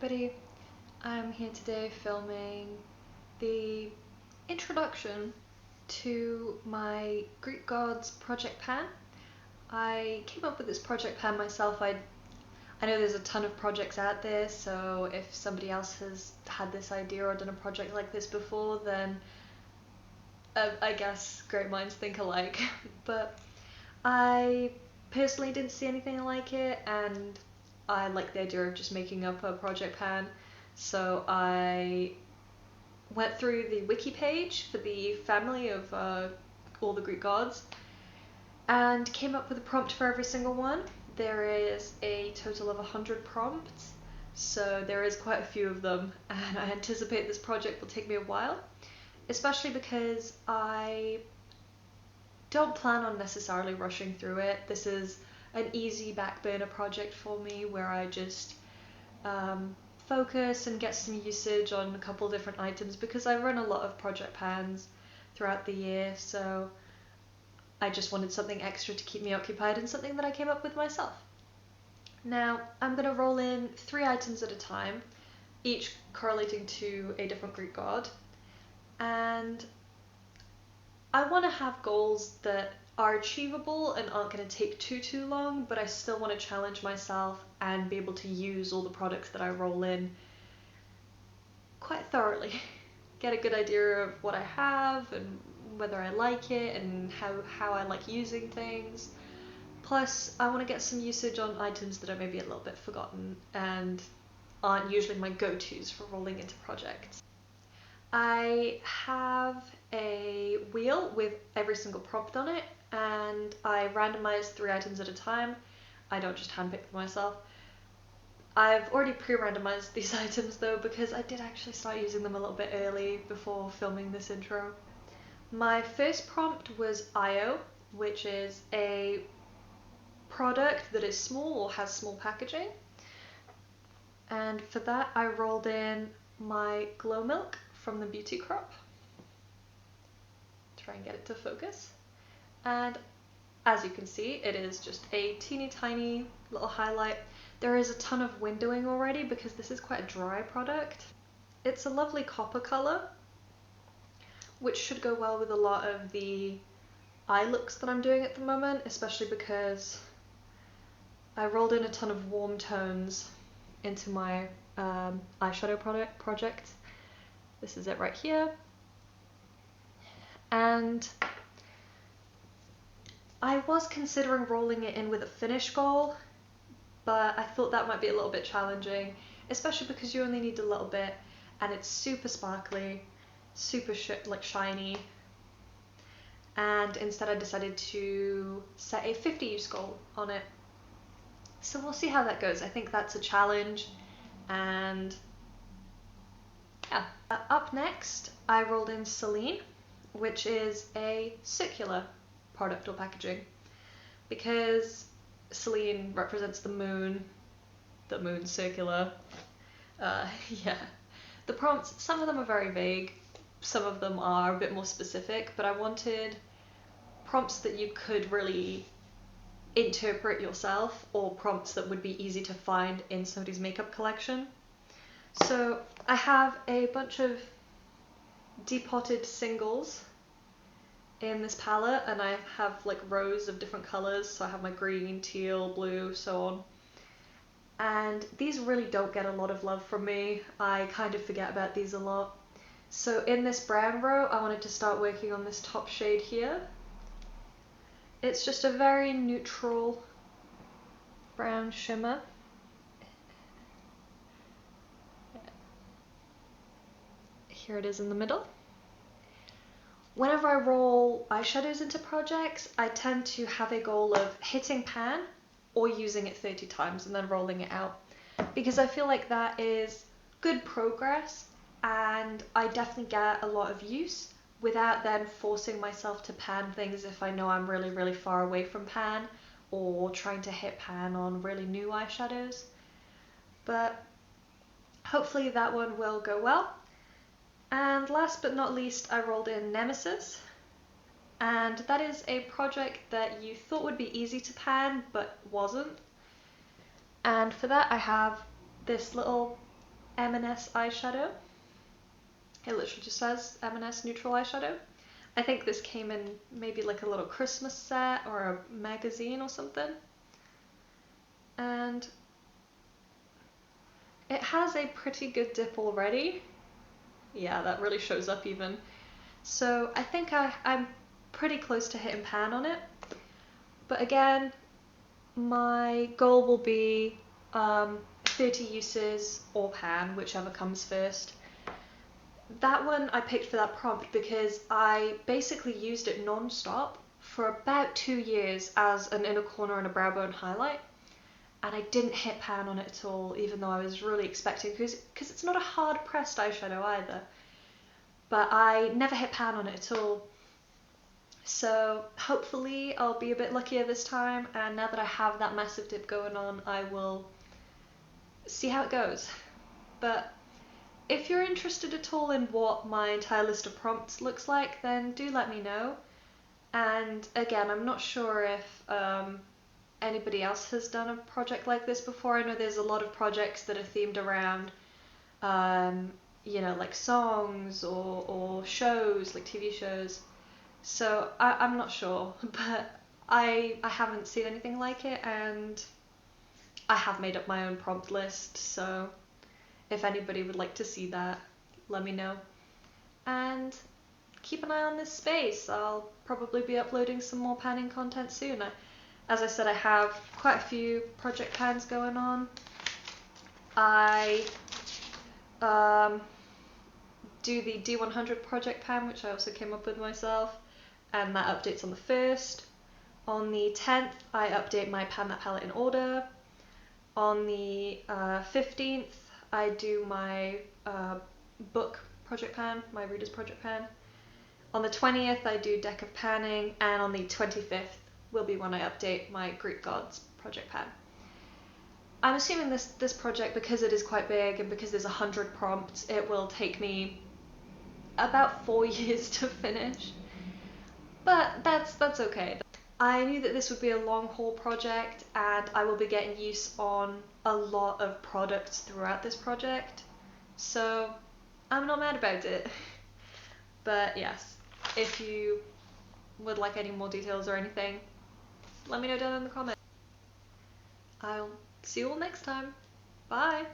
everybody. I'm here today filming the introduction to my Greek Gods project pan. I came up with this project pan myself. I know there's a ton of projects out there, so if somebody else has had this idea or done a project like this before, then I guess great minds think alike. But I personally didn't see anything like it, and I like the idea of just making up a project pan. So I went through the wiki page for the family of all the Greek gods and came up with a prompt for every single one. There is a total of 100 prompts, so there is quite a few of them, and I anticipate this project will take me a while, especially because I don't plan on necessarily rushing through it. This is an easy back burner project for me where I just focus and get some usage on a couple different items because I run a lot of project pans throughout the year, so I just wanted something extra to keep me occupied and something that I came up with myself. Now I'm going to roll in 3 items at a time, each correlating to a different Greek god, and I want to have goals that are achievable and aren't going to take too long, but I still want to challenge myself and be able to use all the products that I roll in quite thoroughly. Get a good idea of what I have and whether I like it and how I like using things. Plus, I want to get some usage on items that are maybe a little bit forgotten and aren't usually my go-tos for rolling into projects. I have a wheel with every single prompt on it, and I randomize 3 items at a time. I don't just handpick them myself. I've already pre-randomized these items though because I did actually start using them a little bit early before filming this intro. My first prompt was IO, which is a product that is small or has small packaging. And for that I rolled in my Glow Milk from the Beauty Crop. Try and get it to focus. And as you can see, it is just a teeny tiny little highlight. There is a ton of windowing already because this is quite a dry product. It's a lovely copper colour, which should go well with a lot of the eye looks that I'm doing at the moment, especially because I rolled in a ton of warm tones into my eyeshadow project. This is it right here. And I was considering rolling it in with a finish goal, but I thought that might be a little bit challenging, especially because you only need a little bit and it's super sparkly, super shiny. And instead I decided to set a 50 use goal on it. So we'll see how that goes. I think that's a challenge, and yeah. Up next, I rolled in Selene, which is a circular product or packaging, because Selene represents the moon's circular. Yeah. The prompts, some of them are very vague, some of them are a bit more specific, but I wanted prompts that you could really interpret yourself, or prompts that would be easy to find in somebody's makeup collection. So I have a bunch of depotted singles in this palette, and I have like rows of different colours, so I have my green, teal, blue, so on. And these really don't get a lot of love from me. I kind of forget about these a lot. So in this brown row, I wanted to start working on this top shade here. It's just a very neutral brown shimmer. Here it is in the middle. Whenever I roll eyeshadows into projects, I tend to have a goal of hitting pan or using it 30 times and then rolling it out, because I feel like that is good progress and I definitely get a lot of use without then forcing myself to pan things if I know I'm really far away from pan, or trying to hit pan on really new eyeshadows. But hopefully that one will go well. And last but not least, I rolled in Nemesis, and that is a project that you thought would be easy to pan but wasn't. And for that I have this little M&S eyeshadow. It literally just says M&S neutral eyeshadow. I think this came in maybe like a little Christmas set or a magazine or something. And it has a pretty good dip already. Yeah, that really shows up even. So I think I'm pretty close to hitting pan on it. But again, my goal will be 30 uses or pan, whichever comes first. That one I picked for that prompt because I basically used it non-stop for about 2 years as an inner corner and a brow bone highlight, and I didn't hit pan on it at all, even though I was really expecting, because it's not a hard pressed eyeshadow either, but I never hit pan on it at all. So hopefully I'll be a bit luckier this time, and now that I have that massive dip going on, I will see how it goes. But if you're interested at all in what my entire list of prompts looks like, then do let me know. And again, I'm not sure if anybody else has done a project like this before. I know there's a lot of projects that are themed around, like songs or shows, like TV shows. So I'm not sure, but I haven't seen anything like it, and I have made up my own prompt list, so if anybody would like to see that, let me know. And keep an eye on this space. I'll probably be uploading some more panning content soon. As I said, I have quite a few project pans going on. I do the D100 project pan, which I also came up with myself, and that updates on the 1st. On the 10th, I update my pan that palette in order. On the 15th, I do my book project pan, my reader's project pan. On the 20th, I do deck of panning, and on the 25th will be when I update my Greek gods project pan. I'm assuming this project, because it is quite big and because there's 100 prompts, it will take me about 4 years to finish. But that's okay. I knew that this would be a long haul project, and I will be getting use on a lot of products throughout this project, so I'm not mad about it. But yes, if you would like any more details or anything, let me know down in the comments. I'll see you all next time. Bye!